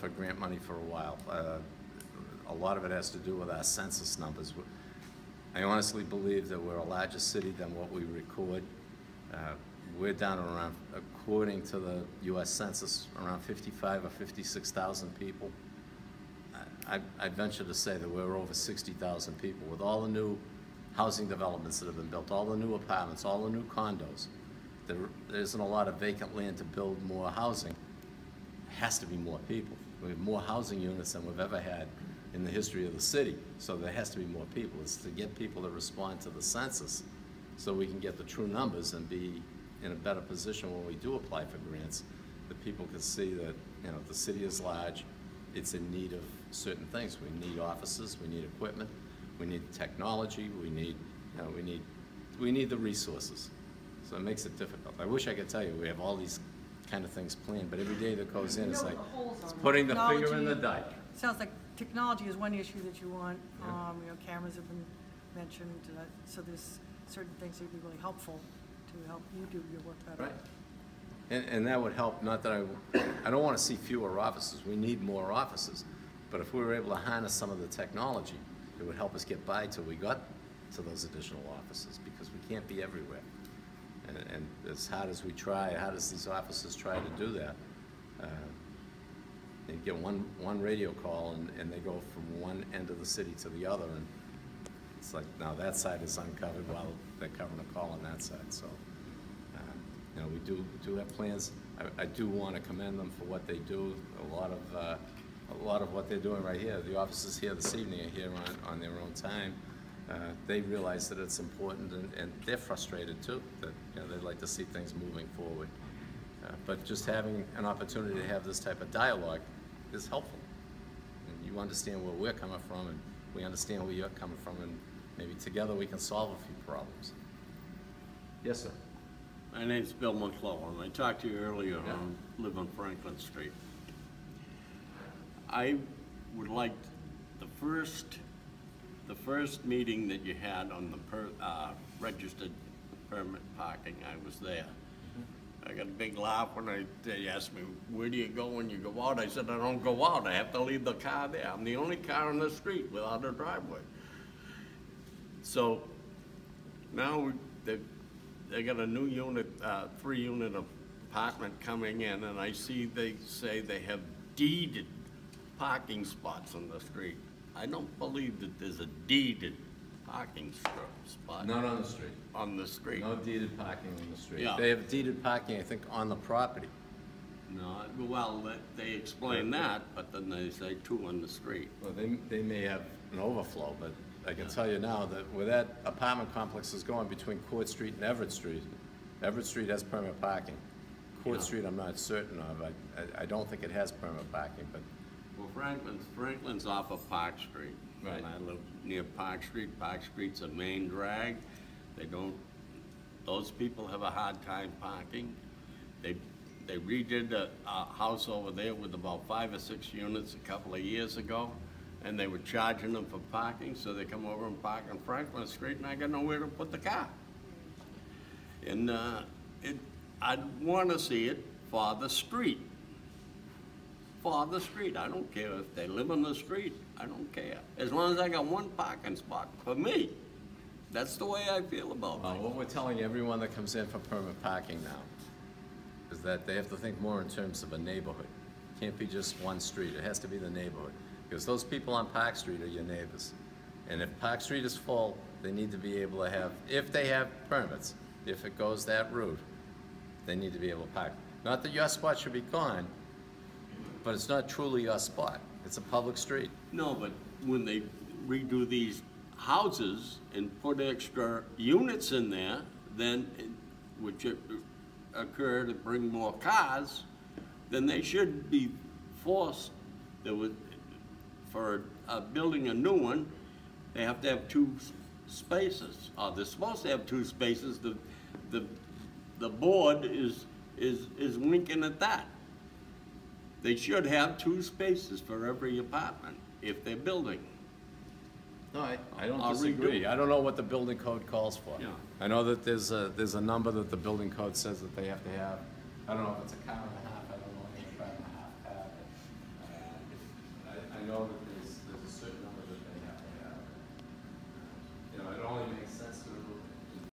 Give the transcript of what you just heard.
for grant money for a while. A lot of it has to do with our census numbers. I honestly believe that we're a larger city than what we record. We're down around, according to the U.S. Census, around 55 or 56,000 people. I venture to say that we're over 60,000 people. With all the new housing developments that have been built, all the new apartments, all the new condos, there isn't a lot of vacant land to build more housing. It has to be more people. We have more housing units than we've ever had in the history of the city, so there has to be more people. It's to get people to respond to the census so we can get the true numbers and be in a better position when we do apply for grants, that people can see that, you know, the city is large, it's in need of certain things. We need offices, we need equipment, we need technology, we need, you know, we need the resources. So it makes it difficult. I wish I could tell you we have all these kind of things planned, but every day that goes in, it's like it's putting the finger in the dike. Sounds like technology is one issue that you want. Yeah. You know, cameras have been mentioned, so there's certain things that would be really helpful to help you do your work better. Right. And that would help. Not that I don't want to see fewer offices. We need more offices. But if we were able to harness some of the technology, it would help us get by till we got to those additional offices, because we can't be everywhere. And as hard as we try, how does these offices try to do that? They get one radio call and they go from one end of the city to the other, and it's like, now that side is uncovered while they're covering a call on that side. So, you know, we do have plans. I do want to commend them for what they do. A lot of what they're doing right here. The officers here this evening are here on their own time. They realize that it's important, and they're frustrated too, that, you know, they'd like to see things moving forward. But just having an opportunity to have this type of dialogue is helpful. And you understand where we're coming from, and we understand where you're coming from, and maybe together we can solve a few problems. Yes, sir. My name's Bill McClellan. I talked to you earlier. Yeah. I live on Franklin Street. I would like the first meeting that you had on the registered permit parking. I was there. I got a big laugh when they asked me, where do you go when you go out? I said, I don't go out. I have to leave the car there. I'm the only car on the street without a driveway. So now they got a new unit, 3-unit apartment coming in, and I see they say they have deeded parking spots on the street. I don't believe that there's a deeded parking spot. Not on the street. On the street. No deeded parking on the street. Yeah. They have deeded parking, I think, on the property. No, well, they explain that, but then they say 2 on the street. Well, they may have an overflow, but I can tell you now that where that apartment complex is going between Court Street and Everett Street has permit parking. Court Street I'm not certain of. I don't think it has permit parking, but... Well, Franklin's off of Park Street. Right. And I live near Park Street. Park Street's a main drag. Those people have a hard time parking. They redid a house over there with about 5 or 6 units a couple of years ago, and they were charging them for parking, so they come over and park on Franklin Street, and I got nowhere to put the car. And I'd want to see it for the street. For the street. I don't care if they live on the street. I don't care. As long as I got one parking spot for me. That's the way I feel about it. What we're telling everyone that comes in for permit parking now is that they have to think more in terms of a neighborhood. It can't be just one street. It has to be the neighborhood. Because those people on Park Street are your neighbors. And if Park Street is full, they need to be able to have, if they have permits, if it goes that route, they need to be able to park. Not that your spot should be gone, but it's not truly your spot. It's a public street. No, but when they redo these houses and put extra units in there, then, which occur to bring more cars, then they should be forced, for building a new one, they have to have 2 spaces. They're supposed to have 2 spaces. The board is winking at that. They should have 2 spaces for every apartment if they're building. No, I don't disagree. I don't know what the building code calls for. Yeah. I know that there's a number that the building code says that they have to have. I don't know if it's a car and a half. I don't know if it's a car and a half. sense to remove it.